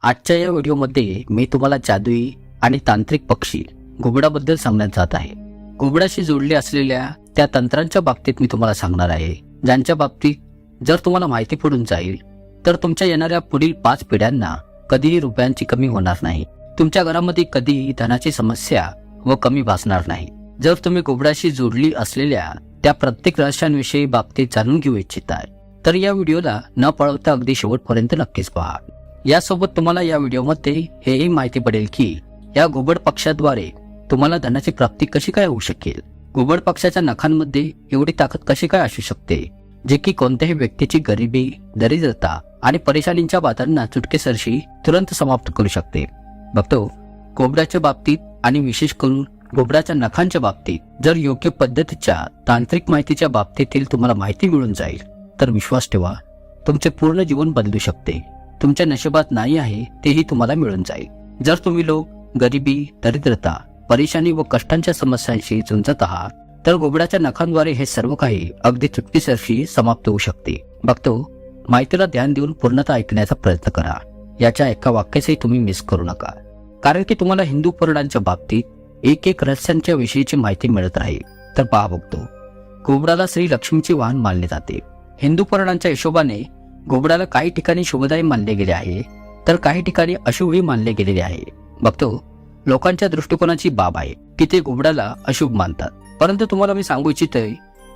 आजच्या या व्हिडिओमध्ये मी तुम्हाला जादुई आणि तांत्रिक पक्षी घुबडाबद्दल सांगण्यात जात आहे. घुबडाशी जोडले असलेल्या त्या तंत्रांच्या बाबतीत मी तुम्हाला सांगणार आहे, ज्यांच्या बाबतीत जर तुम्हाला माहिती पडून जाईल तर तुमच्या येणाऱ्या पुढील 5 पिढ्यांना कधीही रुपयांची कमी होणार नाही. तुमच्या घरामध्ये कधीही धनाची समस्या व कमी भासणार नाही. जर तुम्ही घुबडाशी जोडली असलेल्या त्या प्रत्येक रहस्यांविषयी बाबतीत जाणून घेऊ इच्छिताय तर या व्हिडिओला न पळवता अगदी शेवटपर्यंत नक्कीच पहा. यासोबत तुम्हाला या व्हिडिओमध्ये हेही माहिती पडेल की या घुबड पक्ष्याद्वारे तुम्हाला धनाची प्राप्ती कशी काय होऊ शकेल. घुबड पक्ष्याच्या नखांमध्ये एवढी ताकद कशी काय असू शकते जे की कोणत्याही व्यक्तीची गरिबी, दरिद्रता आणि परेशानींच्या बाधांना चुटकेसरशी तुरंत समाप्त करू शकते. बघतो घुबडाच्या बाबतीत आणि विशेष करून घुबडाच्या नखांच्या बाबतीत जर योग्य पद्धतीच्या तांत्रिक माहितीच्या बाबतीतील तुम्हाला माहिती मिळून जाईल तर विश्वास ठेवा, तुमचे पूर्ण जीवन बदलू शकते. तुमच्या नशिबात नाही आहे तेही तुम्हाला मिळून जाईल. जर तुम्ही लोक गरिबी, दरिद्रता, परेशानी व कष्टांच्या समस्यांशी झुंजत आहात तर घुबडाच्या नखांद्वारे हे सर्व काही अगदी चुटकीसरशी समाप्त होऊ शकते. बघतो माहितीला ध्यान देऊन पूर्णतः ऐकण्याचा प्रयत्न करा. याच्या एका वाक्याचंही तुम्ही मिस करू नका, कारण की तुम्हाला हिंदू पुराणांच्या बाबतीत एक रहस्यांच्या विषयीची माहिती मिळत राहील. तर पहा बघतो, घुबडाला श्री लक्ष्मीचे वाहन मानले जाते. हिंदू पुराणांच्या हिशोबाने घुबडाला काही ठिकाणी शुभदायी मानले गेले आहे तर काही ठिकाणी अशुभही मानले गेलेले आहे. बघतो लोकांच्या दृष्टिकोनाची बाब आहे की ते घुबडाला अशुभ मानतात, परंतु तुम्हाला मी सांगू इच्छितोय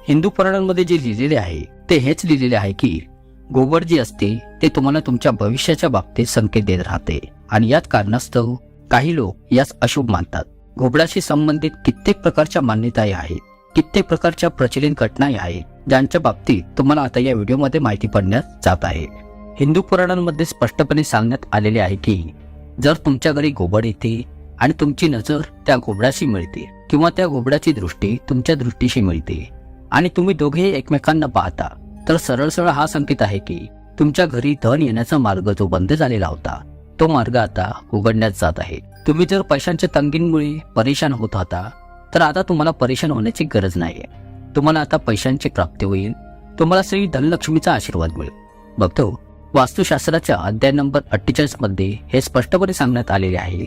हिंदू पुराणांमध्ये जे लिहिलेले आहे ते हेच लिहिलेले आहे की घुबड जी असते ते तुम्हाला तुमच्या भविष्याच्या बाबतीत संकेत देत राहते आणि याच कारणास्तव काही लोक यास अशुभ मानतात. घुबडाशी संबंधित कित्येक प्रकारच्या मान्यताही आहेत, कित्येक प्रकारच्या प्रचलित घटनाही आहेत ज्यांच्या बाबतीत तुम्हाला आता या व्हिडिओमध्ये माहिती पडण्यात जात आहे. हिंदू पुराणांमध्ये स्पष्टपणे सांगण्यात आलेले आहे की जर तुमच्या घरी घुबड येते आणि तुमची नजर त्या घुबडाशी मिळते किंवा त्या घुबडाची दृष्टी तुमच्या दृष्टीशी मिळते आणि तुम्ही दोघेही एकमेकांना पाहता तर सरळ सरळ हा संकेत आहे की तुमच्या घरी धन येण्याचा मार्ग जो बंद झालेला होता तो मार्ग आता उघडण्यात जात आहे. तुम्ही जर पैशांच्या तंगीमुळे परेशान होत होता तर आता तुम्हाला परेशान होण्याची गरज नाही. तुम्हाला आता पैशांची प्राप्ती होईल. तुम्हाला श्री धनलक्ष्मीचा आशीर्वाद मिळेल. बघतो वास्तुशास्त्राच्या अध्याय नंबर 48 मध्ये हे स्पष्टपणे सांगण्यात आलेले आहे,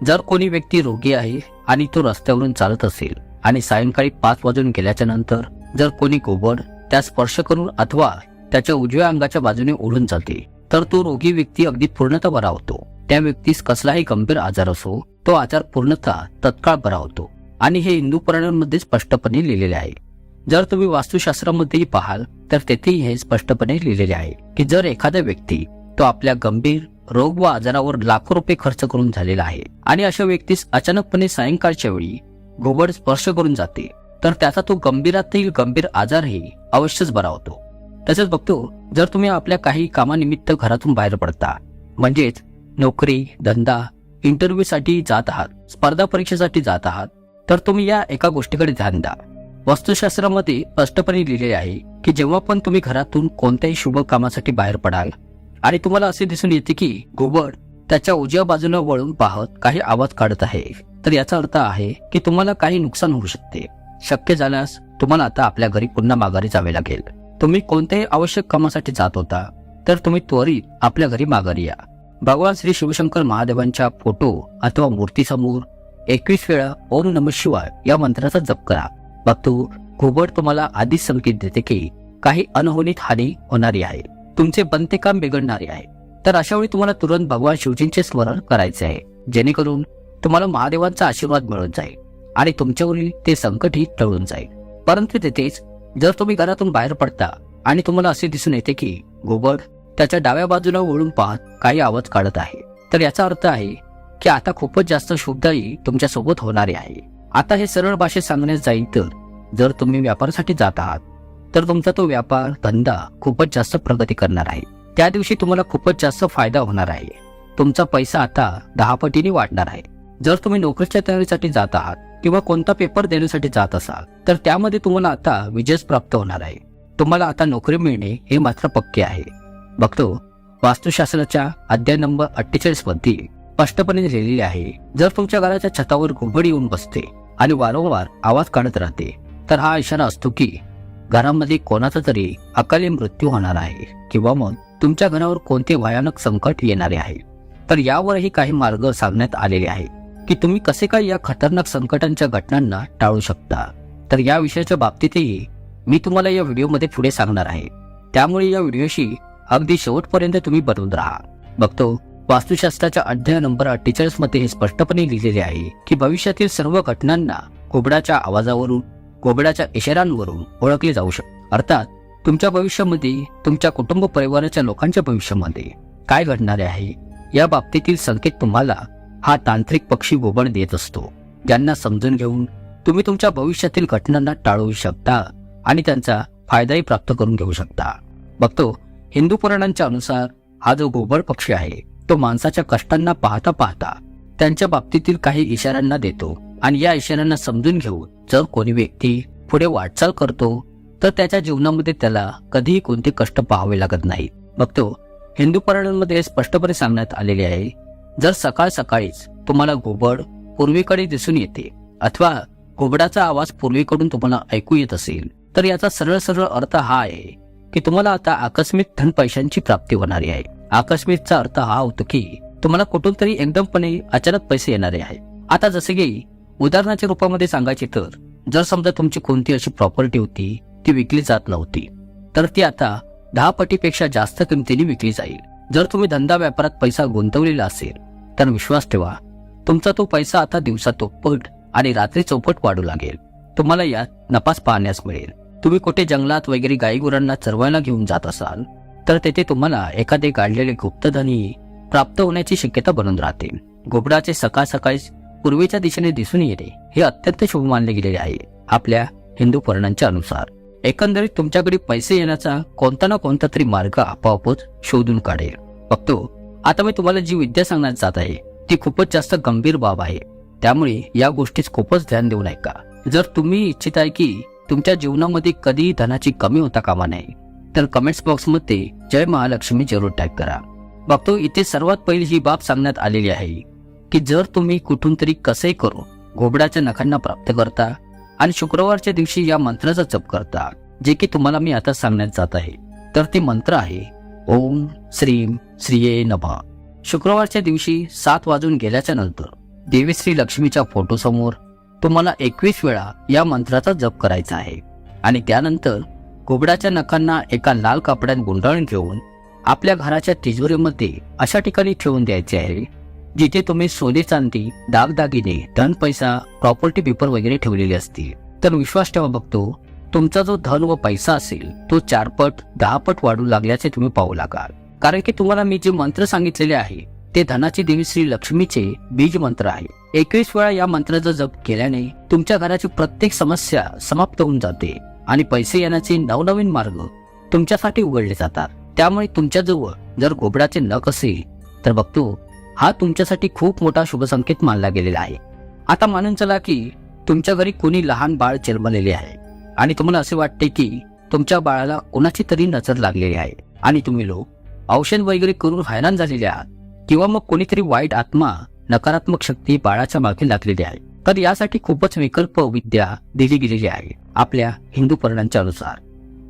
जर कोणी व्यक्ती रोगी आहे आणि तो रस्त्यावरून चालत असेल आणि सायंकाळी 5 वाजून गेल्याच्या नंतर जर कोणी घुबड त्या स्पर्श करून अथवा त्याच्या उजव्या अंगाच्या बाजूने ओढून जाते तर तो रोगी व्यक्ती अगदी पूर्णतः बरा होतो. त्या व्यक्तीस कसलाही गंभीर आजार असो तो आजार पूर्णतः तत्काळ बरा होतो आणि हे हिंदू पुराणांमध्ये स्पष्टपणे लिहिलेले आहे. जर तुम्ही वास्तुशास्त्रामध्येही पाहाल तर तेथेही हे स्पष्टपणे लिहिलेले आहे की जर एखादा व्यक्ती तो आपल्या गंभीर रोग व आजारावर लाखो रुपये खर्च करून झालेला आहे आणि अशा व्यक्तीस अचानकपणे सायंकाळच्या वेळी घुबड स्पर्श करून जाते तर त्याचा तो गंभीरातील गंभीर आजारही अवश्यच बरा होतो. तसेच बघतो जर तुम्ही आपल्या काही कामानिमित्त घरातून बाहेर पडता, म्हणजेच नोकरी, धंदा, इंटरव्ह्यू साठी जात आहात, स्पर्धा परीक्षेसाठी जात आहात, तर तुम्ही या एका गोष्टीकडे ध्यान द्या. वास्तुशास्त्रामध्ये स्पष्टपणे लिहिलेले आहे की जेव्हा पण तुम्ही घरातून कोणत्याही शुभ कामासाठी बाहेर पडाल आणि तुम्हाला असे दिसून येते की घुबड त्याच्या उजव्या बाजूला वळून पाहत काही आवाज काढत आहे तर याचा अर्थ आहे की तुम्हाला काही नुकसान होऊ शकते. शक्य झाल्यास तुम्हाला आता आपल्या घरी पुन्हा माघारी जावे लागेल. तुम्ही कोणत्याही आवश्यक कामासाठी जात होता तर तुम्ही त्वरित आपल्या घरी माघारी या. भगवान श्री शिवशंकर महादेवांच्या फोटो अथवा मूर्तीसमोर 21 वेळा ओम नमः शिवाय या मंत्राचा जप करा. बघतो घुबड तुम्हाला आधीच संकेत देते की काही अनहोनीत हानी होणारी आहे, तुमचे बनते काम बिघडणारे आहे. तर अशा वेळी तुम्हाला तुरंत भगवान शिवजींचे स्मरण करायचे आहे, जेणेकरून तुम्हाला महादेवांचा आशीर्वाद मिळून जाईल आणि तुमच्यावरील ते संकटही टळून जाईल. परंतु तेथेच जर तुम्ही घरातून बाहेर पडता आणि तुम्हाला असे दिसून येते की घुबड त्याच्या डाव्या बाजूला वळून पाहत काही आवाज काढत आहे तर याचा अर्थ आहे की आता खूपच जास्त शुभदायी तुमच्या सोबत होणारे आहे. आता हे सरळ भाषेत सांगण्यात जाईल तर जर तुम्ही व्यापारासाठी जात आहात तर तुमचा तो व्यापार, धंदा खूपच जास्त प्रगती करणार आहे. त्या दिवशी तुम्हाला खूपच जास्त फायदा होणार आहे. तुमचा पैसा आता 10 पटीने वाढणार आहे. जर तुम्ही नोकरीच्या तयारीसाठी जात आहात किंवा कोणता पेपर देण्यासाठी जात असाल तर त्यामध्ये तुम्हाला आता विजय प्राप्त होणार आहे. तुम्हाला आता नोकरी मिळणे हे मात्र पक्के आहे. बघतो वास्तुशास्त्राच्या अध्याय नंबर 48 मध्ये स्पष्टपणे लिहिलेले आहे, जर तुमच्या घराच्या छतावर घुबड येऊन बसते आणि वारंवार आवाज काढत राहते तर हा इशारा असतो की घरामध्ये कोणाचा तरी अकाली मृत्यू होणार आहे किंवा मग तुमच्या घरावर कोणते भयानक संकट येणारे आहे. तर यावरही काही मार्ग सांगण्यात आलेले आहे की तुम्ही कसे काय या खतरनाक संकटांच्या घटनांना टाळू शकता. तर या विषयाच्या बाबतीतही मी तुम्हाला या व्हिडिओमध्ये पुढे सांगणार आहे, त्यामुळे या व्हिडिओशी अगदी शेवटपर्यंत तुम्ही बनवून राहा. बघतो वास्तुशास्त्राच्या अध्याय नंबर 48 मध्ये हे स्पष्टपणे लिहिलेले आहे की भविष्यातील सर्व घटनांना घोबडाच्या आवाजावरून, घोबडाच्या इशाऱ्यांवरून ओळखले जाऊ शकते. अर्थात तुमच्या भविष्यामध्ये, तुमच्या कुटुंब परिवाराच्या लोकांच्या भविष्यामध्ये काय घडणारे आहे या बाबतीतील संकेत तुम्हाला हा तांत्रिक पक्षी घोबड देत असतो, ज्यांना समजून घेऊन तुम्ही तुमच्या भविष्यातील घटनांना टाळू शकता आणि त्यांचा फायदाही प्राप्त करून घेऊ शकता. बघतो हिंदू पुराणांच्या अनुसार हा जो घोबड पक्षी आहे तो माणसाच्या कष्टांना पाहता पाहता त्यांच्या बाबतीतील काही इशाऱ्यांना देतो आणि या इशाऱ्यांना समजून घेऊन जर कोणी व्यक्ती पुढे वाटचाल करतो तर त्याच्या जीवनामध्ये त्याला कधीही कोणते कष्ट पाहावे लागत नाहीत. बघतो हिंदू पुराणांमध्ये स्पष्टपणे सांगण्यात आलेले आहे, जर सकाळ सकाळीच तुम्हाला घोबड पूर्वेकडे दिसून येते अथवा घोबडाचा आवाज पूर्वेकडून तुम्हाला ऐकू येत असेल तर याचा सरळ सरळ अर्थ हा आहे की तुम्हाला आता आकस्मिक धन पैशांची प्राप्ती होणारी आहे. आकस्मिकचा अर्थ हा होतो की तुम्हाला कुठून तरी एकदमपणे अचानक पैसे येणारे आहे. आता जसे की उदाहरणाच्या रूपामध्ये सांगायचे तर जर समजा तुमची कोणती अशी प्रॉपर्टी होती ती विकली जात नव्हती तर ती आता 10 पटीपेक्षा जास्त किमतीने विकली जाईल. जर तुम्ही धंदा व्यापारात पैसा गुंतवलेला असेल तर विश्वास ठेवा, तुमचा तो पैसा आता दिवसा दुप्पट आणि रात्री चौपट वाढू लागेल. तुम्हाला यात नफाच पाहण्यास मिळेल. तुम्ही कुठे जंगलात वगैरे गायीगुरांना चरवायला घेऊन जात असाल तर तेथे तुम्हाला एखादे काढलेले गुप्तधनही प्राप्त होण्याची शक्यता बनून राहते. घोबडाचे सकाळ सकाळीच पूर्वेच्या दिशेने दिसून येणे हे अत्यंत शुभ मानले गेलेले आहे आपल्या हिंदू पुराणांच्या अनुसार. एकंदरीत तुमच्याकडे पैसे येण्याचा कोणता ना कोणता तरी मार्ग आपोआपच शोधून काढेल. बघतो आता मी तुम्हाला जी विद्या सांगण्यात जात आहे ती खूपच जास्त गंभीर बाब आहे, त्यामुळे या गोष्टीच खूपच ध्यान देऊ नका. जर तुम्ही इच्छित आहे की तुमच्या जीवनामध्ये कधीही धनाची कमी होता कामा नये तर कमेंट्स बॉक्समध्ये जय महालक्ष्मी जरूर टाईप करा. बघतो इथे सर्वात पहिली ही बाब सांगण्यात आलेली आहे की जर तुम्ही कुठून तरी कसे करून घोबडाच्या नखांना प्राप्त करता आणि शुक्रवारच्या दिवशी या मंत्राचा जप करता, जे की तुम्हाला मी आता सांगण्यात जात आहे, तर ते मंत्र आहे ओम श्रीम श्रीये नमः. शुक्रवारच्या दिवशी 7 वाजून गेल्याच्या नंतर देवी श्री लक्ष्मीच्या फोटोसमोर तुम्हाला 21 वेळा या मंत्राचा जप करायचा आहे आणि त्यानंतर घोबडाच्या नखांना एका लाल कापड्यात गुंडाळून घेऊन आपल्या घराच्या तिजोरीमध्ये अशा ठिकाणी ठेवून द्यायचे आहे जिथे तुम्ही सोने चांदी, दागदागिने, धन पैसा, प्रॉपर्टी पेपर वगैरे ठेवलेले असतील. तर विश्वास ठेवा बघतो तुमचा जो धन व पैसा असेल तो 4 पट 10 पट वाढू लागल्याचे तुम्ही पाहू लागाल. कारण की तुम्हाला मी जे मंत्र सांगितलेले आहे ते धनाची देवी श्री लक्ष्मीचे बीज मंत्र आहे. 21 वेळा या मंत्राचा जप केल्याने तुमच्या घराची प्रत्येक समस्या समाप्त होऊन जाते आणि पैसे येण्याचे नवनवीन मार्ग तुमच्यासाठी उघडले जातात. त्यामुळे तुमच्याजवळ जर घोबडाचे नख असेल तर बघतो हा तुमच्यासाठी खूप मोठा शुभ संकेत मानला गेलेला आहे. आता मानून चला की तुमच्या घरी कोणी लहान बाळ जन्मलेले आहे आणि तुम्हाला असे वाटते की तुमच्या बाळाला कोणाची तरी नजर लागलेली आहे आणि तुम्ही लोक औषध वगैरे करून हैराण झालेले आहात किंवा मग कोणीतरी वाईट आत्मा, नकारात्मक शक्ती बाळाच्या मागे लागलेली आहे. तर यासाठी खूपच विकल्प विद्या दिली गेलेली आहे आपल्या हिंदू पुराणांच्या अनुसार.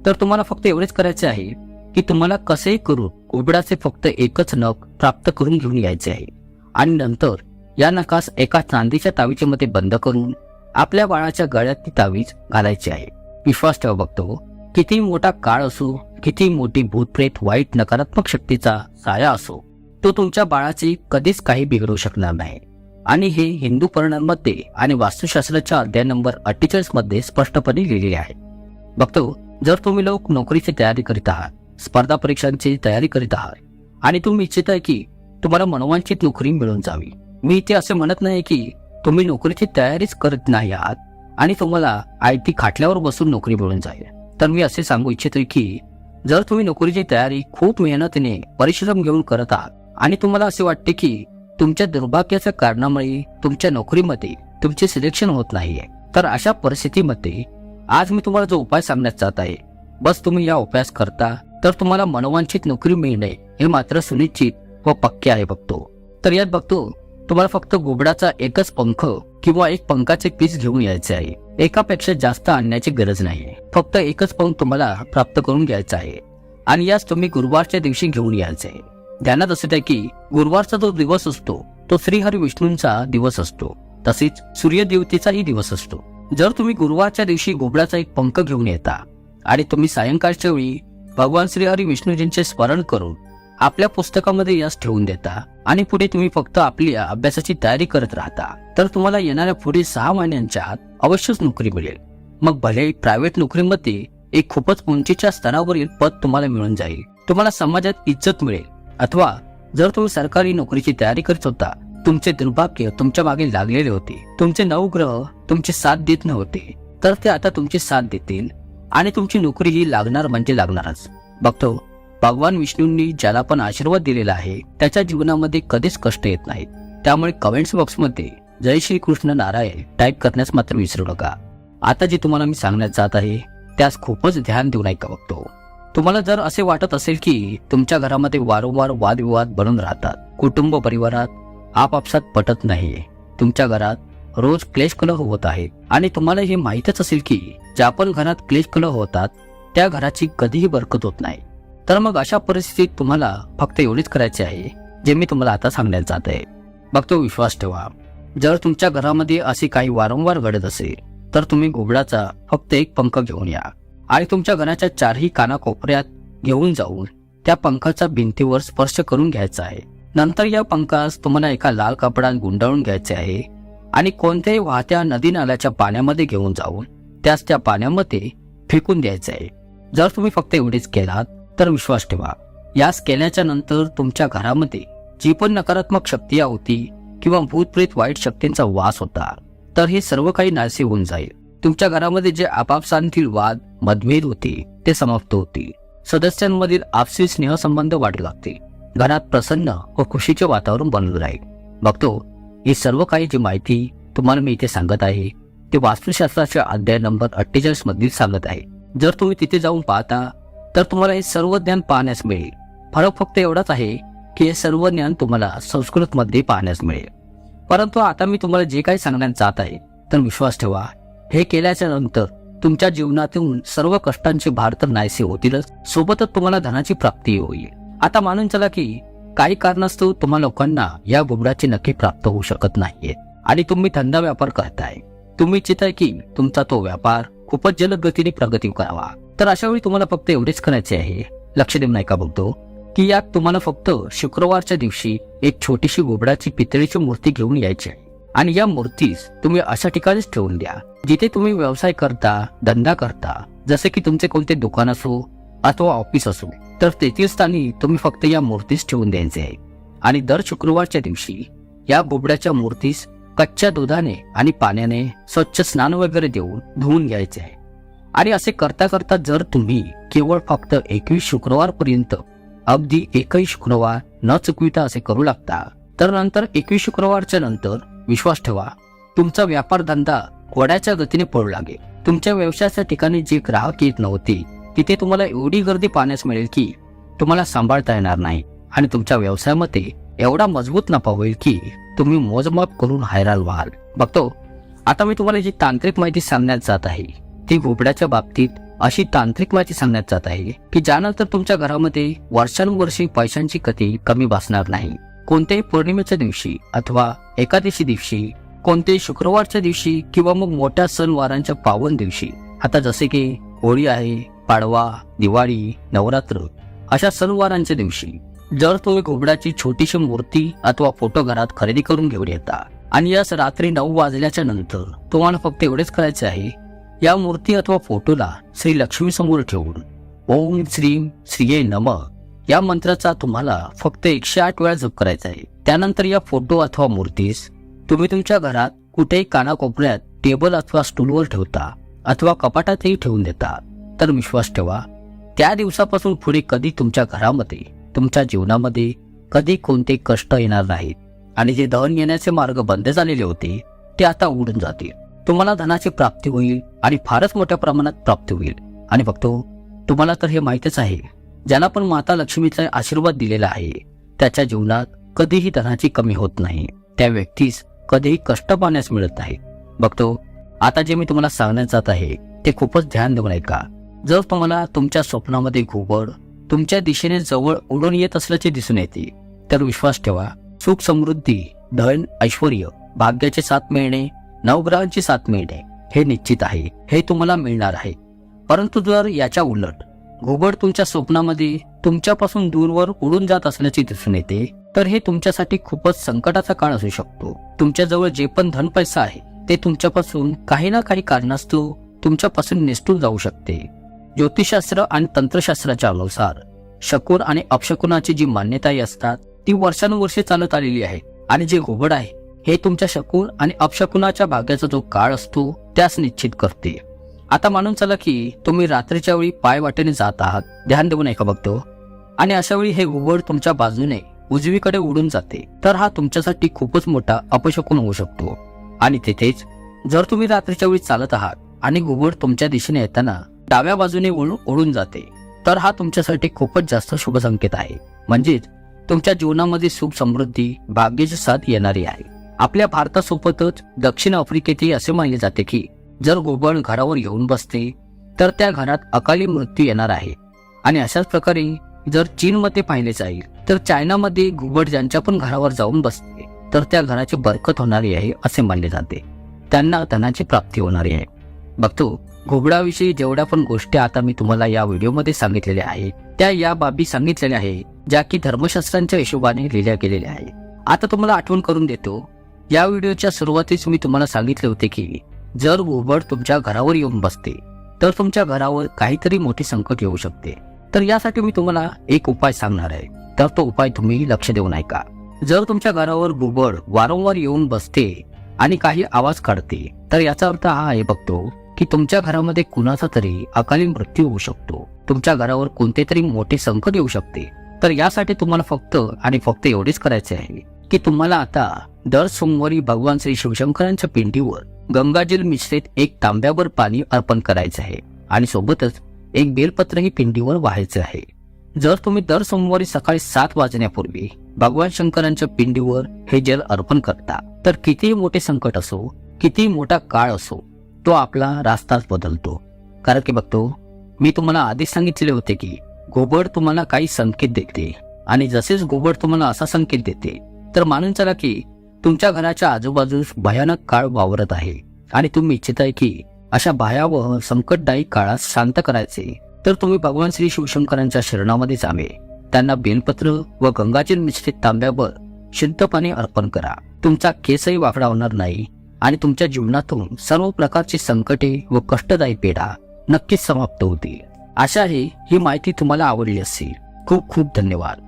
तर तुम्हाला फक्त एवढेच करायचे आहे की तुम्हाला कसेही करून घोबडाचे फक्त एकच नख प्राप्त करून घेऊन यायचे आहे आणि नंतर या नखास एका चांदीच्या तावीजेमध्ये बंद करून आपल्या बाळाच्या गळ्यात ती तावीज घालायची आहे. विश्वास ठेवा बघतो किती मोठा काळ असो, किती मोठी भूतप्रेत वाईट नकारात्मक शक्तीचा साया असो, तो तुमच्या बाळाची कधीच काही बिघडू शकणार नाही. आणि हे हिंदू पुराणांमध्ये आणि वास्तुशास्त्राच्या अध्याय नंबर 48 मध्ये स्पष्टपणे लिहिलेले आहे. बघतो जर तुम्ही लोक नोकरीची तयारी करीत आहात, स्पर्धा परीक्षांची तयारी करीत आहात आणि तुम्ही इच्छित आहे की तुम्हाला मनोवांछित नोकरी मिळून जावी. मी इथे असे म्हणत नाही की तुम्ही नोकरीची तयारीच करत नाही आहात आणि तुम्हाला IT खाटल्यावर बसून नोकरी मिळून जाईल. तर मी असे सांगू इच्छितो की जर तुम्ही नोकरीची तयारी खूप मेहनतीने परिश्रम घेऊन करत आहात आणि तुम्हाला असे वाटते की तुमच्या दुर्भाग्याच्या कारणामुळे तुमच्या नोकरीमध्ये तुमचे सिलेक्शन होत नाहीये, तर अशा परिस्थितीमध्ये आज मी तुम्हाला जो उपाय सांगण्यात जात आहे, बस तुम्ही या उपायास करता तर तुम्हाला मनोवांछित नोकरी मिळणे हे मात्र सुनिश्चित व पक्के आहे बघतो. तर यात बघतो तुम्हाला फक्त घोबडाचा एकच पंख किंवा एक पंखाचे पीस घेऊन यायचे आहे. एकापेक्षा जास्त आणण्याची गरज नाही. फक्त एकच पंख तुम्हाला प्राप्त करून घ्यायचा आहे आणि यास तुम्ही गुरुवारच्या दिवशी घेऊन यायचे आहे. ध्यानात असू द्या की गुरुवारचा जो दिवस असतो तो श्रीहरी विष्णूंचा दिवस असतो, तसेच सूर्यदेवतेचाही दिवस असतो. जर तुम्ही गुरुवारच्या दिवशी घोबडाचा एक पंख घेऊन येता आणि तुम्ही सायंकाळच्या वेळी भगवान श्रीहरी विष्णूजींचे स्मरण करून आपल्या पुस्तकामध्ये यास ठेवून देता आणि पुढे तुम्ही फक्त आपली अभ्यासाची तयारी करत राहता, तर तुम्हाला येणाऱ्या पुढे 6 महिन्यांच्या आत अवश्यच नोकरी मिळेल. मग भले प्रायव्हेट नोकरीमध्ये एक खूपच उंचीच्या स्तरावरील पद तुम्हाला मिळून जाईल, तुम्हाला समाजात इज्जत मिळेल. अथवा जर तुम्ही सरकारी नोकरीची तयारी करत होता, तुमचे दुर्भाग्य तुमच्या मागे लागलेले होते, तुमचे नवग्रह तुमची साथ देत नव्हते, तर ते आता तुमची साथ देतील आणि तुमची नोकरी ही लागणार म्हणजे लागणारच. बघतो भगवान विष्णूंनी ज्याला पण आशीर्वाद दिलेला आहे त्याच्या जीवनामध्ये कधीच कष्ट येत नाहीत. त्यामुळे कमेंट्स बॉक्समध्ये जय श्री कृष्ण नारायण टाईप करण्यास मात्र विसरू नका. आता जे तुम्हाला मी सांगण्यात जात आहे त्यास खूपच ध्यान देऊन ऐका. बघतो तुम्हाला जर असे वाटत असेल की तुमच्या घरामध्ये वारंवार वादविवाद बनून राहतात, कुटुंब परिवारात आपापसात पटत नाही, तुमच्या घरात रोज क्लेश कलह होत आहेत आणि तुम्हाला हे माहीतच असेल की ज्या पण घरात क्लेश कलह होतात त्या घराची कधीही बरकत होत नाही, तर मग अशा परिस्थितीत तुम्हाला फक्त एवढेच करायचे आहे जे मी तुम्हाला आता सांगण्यात जात आहे. बघतो विश्वास ठेवा, जर तुमच्या घरामध्ये असे काही वारंवार घडत असेल तर तुम्ही घोबडाचा फक्त एक पंख घेऊन या आणि तुमच्या घराच्या 4ही कानाकोपऱ्यात घेऊन जाऊन त्या पंखाचा भिंतीवर स्पर्श करून घ्यायचा आहे. नंतर या पंखास तुम्हाला एका लाल कपड्यात गुंडाळून घ्यायचे आहे आणि कोणत्याही वाहत्या नदी नाल्याच्या पाण्यामध्ये घेऊन जाऊन त्यास त्या पाण्यामध्ये फेकून द्यायचे आहे. जर तुम्ही फक्त एवढेच केलात तर विश्वास ठेवा, यास केल्याच्या नंतर तुमच्या घरामध्ये जी पण नकारात्मक शक्ती होती किंवा भूतप्रेत वाईट शक्तींचा वास होता, तर हे सर्व काही नाहीसे होऊन जाईल. तुमच्या घरामध्ये जे आपापसांतील वाद मतभेद होते ते समाप्त होतील, सदस्यांमधील आपसी स्नेहसंबंध वाढू लागतील, घरात प्रसन्न व खुशीचे वातावरण बनलं राहील. बघतो ही सर्व काही जी माहिती तुम्हाला मी इथे सांगत आहे ते वास्तुशास्त्राच्या अध्याय नंबर 48 मधील सांगत आहे. जर तुम्ही तिथे जाऊन पाहता तर तुम्हाला हे सर्व ज्ञान पाहण्यास मिळेल. फरक फक्त एवढाच आहे की हे सर्व ज्ञान तुम्हाला संस्कृत मध्ये पाहण्यास मिळेल. परंतु आता मी तुम्हाला जे काही सांगण्यात जात आहे तर विश्वास ठेवा, हे केल्याच्या नंतर तुमच्या जीवनातून सर्व कष्टांचे भार तर नाहीसे होतीलच, सोबतच तुम्हाला धनाची प्राप्ती होईल. आता मानून चला की काही कारणास्तव तुम्हा लोकांना या घोबडाची नक्की प्राप्त होऊ शकत नाहीये आणि तुम्ही धंदा व्यापार करताय. तुम्ही इच्छित आहे की तुमचा तो व्यापार खूपच जलद गतीने प्रगती करावा, तर अशा वेळी तुम्हाला फक्त एवढेच करायचे आहे. लक्ष देऊन ऐका. बघतो की यात तुम्हाला फक्त शुक्रवारच्या दिवशी एक छोटीशी घोबडाची पितळीची मूर्ती घेऊन यायची आहे आणि या मूर्तीस तुम्ही अशा ठिकाणीच ठेवून द्या जिथे तुम्ही व्यवसाय करता, धंदा करता, जसे की तुमचे कोणते दुकान असो अथवा ऑफिस असो, तर तेथील स्थानी तुम्ही फक्त या मूर्तीस ठेवून द्यायचे आहे. आणि दर शुक्रवारच्या दिवशी या घोबड्याच्या मूर्तीस कच्च्या दुधाने आणि पाण्याने स्वच्छ स्नान वगैरे देऊन धुवून घ्यायचे आहे. आणि असे करता करता जर तुम्ही केवळ फक्त 21 शुक्रवार पर्यंत अगदी एकही शुक्रवार न चुकविता असे करू लागता, तर नंतर 21 शुक्रवारच्या नंतर विश्वास ठेवा तुमचा व्यापार धंदा घोड्याच्या गतीने पडू लागेल. तुमच्या व्यवसायाच्या ठिकाणी जे ग्राहक येत नव्हते तिथे तुम्हाला एवढी गर्दी पाहण्यास मिळेल की तुम्हाला सांभाळता येणार नाही आणि तुमच्या व्यवसायामध्ये एवढा मजबूत नफा होईल की तुम्ही मोजमाप करून हैराण व्हाल. बघतो आता मी तुम्हाला जी तांत्रिक माहिती सांगण्यात जात आहे ती घोबड्याच्या बाबतीत अशी तांत्रिक माहिती सांगण्यात जात आहे की ज्यानंतर तुमच्या घरामध्ये वर्षानुवर्षे पैशांची गती कमी भासणार नाही. कोणत्याही पौर्णिमेच्या दिवशी अथवा एकादशी दिवशी, कोणत्याही शुक्रवारच्या दिवशी किंवा मग मोठ्या सणवारांच्या पावन दिवशी, आता जसे की होळी आहे, पाडवा, दिवाळी, नवरात्र अशा सणवारांच्या दिवशी जर तुम्ही घोबडाची छोटीशी मूर्ती अथवा फोटो घरात खरेदी करून घेऊन येता आणि यास रात्री 9 वाजल्याच्या नंतर तुम्हाला फक्त एवढेच करायचे आहे, या मूर्ती अथवा फोटोला श्री लक्ष्मी समोर ठेवून ओम श्रीम श्रीये नमः या मंत्राचा तुम्हाला फक्त 108 वेळा जप करायचा आहे. त्यानंतर या फोटो अथवा मूर्तीस तुम्ही तुमच्या घरात कुठेही कानाकोपऱ्यात टेबल अथवा स्टूलवर ठेवता अथवा कपाटातही ठेवून देता, तर विश्वास ठेवा त्या दिवसापासून पुढे कधी तुमच्या घरामध्ये, तुमच्या जीवनामध्ये कधी कोणते कष्ट येणार नाहीत आणि जे धन येण्याचे मार्ग बंद झालेले होते ते आता उडून जातील. तुम्हाला धनाची प्राप्ती होईल आणि फारच मोठ्या प्रमाणात प्राप्ती होईल. आणि बघतो तुम्हाला तर हे माहितच आहे, ज्याला पण माता लक्ष्मीचा आशीर्वाद दिलेला आहे त्याच्या जीवनात कधीही धनाची कमी होत नाही, त्या व्यक्तीस कधीही कष्ट पाहण्यास मिळत नाही. बघतो आता जे मी तुम्हाला सांगण्यात जात आहे ते खूपच ध्यान देऊन ऐका. जर तुम्हाला तुमच्या स्वप्नामध्ये घुबड तुमच्या दिशेने जवळ उडून येत असल्याचे दिसून येते. तर विश्वास ठेवा, सुख समृद्धी, धन, ऐश्वर, भाग्याचे साथ मिळणे, नवग्रहांची साथ मिळणे हे निश्चित आहे, हे तुम्हाला मिळणार आहे. परंतु जर याच्या उलट घुबड तुमच्या स्वप्नामध्ये तुमच्यापासून दूरवर उडून जात असल्याचे दिसून येते, तर हे तुमच्यासाठी खूपच संकटाचा काळ असू शकतो. तुमच्याजवळ जे पण धन पैसा आहे ते तुमच्यापासून काही ना काही कारणास्तव तुमच्यापासून निसटून जाऊ शकते. ज्योतिषशास्त्र आणि तंत्रशास्त्राच्या अनुसार शकुन आणि अपशकुनाची जी मान्यताही असतात ती वर्षानुवर्षे चालत आलेली आहे. आणि जे घुबड आहे हे तुमच्या शकुन आणि अपशकुनाच्या भाग्याचा जो काळ असतो त्यास निश्चित करते. आता मानून चला की तुम्ही रात्रीच्या वेळी पाय वाटेने जात आहात, ध्यान देऊन ऐका बघतो, आणि अशा वेळी हे घुबड तुमच्या बाजूने उजवीकडे उडून जाते, तर हा तुमच्यासाठी खूपच मोठा अपशकुन होऊ शकतो. आणि तेथेच जर तुम्ही रात्रीच्या वेळी चालत आहात आणि घुबड तुमच्या दिशेने येताना डाव्या बाजूने उडून जाते, तर हा तुमच्यासाठी खूपच जास्त शुभ संकेत आहे. म्हणजेच तुमच्या जीवनामध्ये सुख समृद्धी, भाग्याची साथ येणारी आहे. आपल्या भारतासोबतच दक्षिण आफ्रिकेतही असे मानले जाते की जर घुबड घरावर येऊन बसते तर त्या घरात अकाली मृत्यू येणार आहे. आणि अशाच प्रकारे जर चीनमध्ये पाहिले जाईल तर चायनामध्ये घुबड ज्यांच्या पण घरावर जाऊन बसते तर त्या घराची बरकत होणारी आहे असे मानले जाते, त्यांना धनाची प्राप्ती होणारी आहे. बघतो, घुबडाविषयी जेवढ्या पण गोष्टी आता मी तुम्हाला या व्हिडिओमध्ये सांगितलेल्या आहेत त्या या बाबी सांगितलेल्या आहे ज्या की धर्मशास्त्रांच्या हिशोबाने लिहिल्या गेलेल्या आहे. आता तुम्हाला आठवण करून देतो, या व्हिडिओच्या सुरुवातीस मी तुम्हाला सांगितले होते की जर घुबड तुमच्या घरावर येऊन बसते तर तुमच्या घरावर काहीतरी मोठे संकट येऊ शकते. तर यासाठी मी तुम्हाला एक उपाय सांगणार आहे, तर तो उपाय तुम्ही लक्ष देऊन ऐका. जर तुमच्या घरावर घुबड वारंवार येऊन बसते आणि काही आवाज काढते तर याचा अर्थ हा आहे बघतो की तुमच्या घरामध्ये कुणाचा तरी अकाली मृत्यू होऊ शकतो, तुमच्या घरावर कोणते तरी मोठे संकट येऊ शकते. तर यासाठी तुम्हाला फक्त आणि फक्त एवढेच करायचे आहे की तुम्हाला आता दर सोमवारी भगवान श्री शिवशंकरांच्या पिंडीवर गंगाजल मिश्रित एक तांब्यावर पाणी अर्पण करायचे आहे आणि सोबतच एक बेलपत्रही पिंडीवर व्हायचे आहे. जर तुम्ही दर सोमवारी सकाळी 7 वाजण्यापूर्वी भगवान शंकरांच्या पिंडीवर हे जल अर्पण करता तर कितीही मोठे संकट असो, कितीही मोठा काळ असो, तो आपला रास्ताच बदलतो. कारण की बघतो, मी तुम्हाला आधीच सांगितलेले होते की घुबड तुम्हाला काही संकेत देते आणि जसेच घुबड तुम्हाला असा संकेत देते तर मानून चला की तुमच्या घराच्या आजूबाजूस भयानक काळ वावरत आहे आणि तुम्ही इच्छिताय की अशा भयावह संकटदायी काळात शांत करायचे, तर तुम्ही भगवान श्री शिवशंकरांच्या शरणामध्ये जावे, त्यांना बेलपत्र व गंगाजल मिश्रित तांब्यावर शुद्ध पाणी अर्पण करा. तुमचा केसही वाकडा होणार नाही आणि तुमच्या जीवनातून सर्व प्रकारची संकटे व कष्टदायी पिढा नक्कीच समाप्त होतील. आशा आहे ही माहिती तुम्हाला आवडली असेल. खूप खूप धन्यवाद.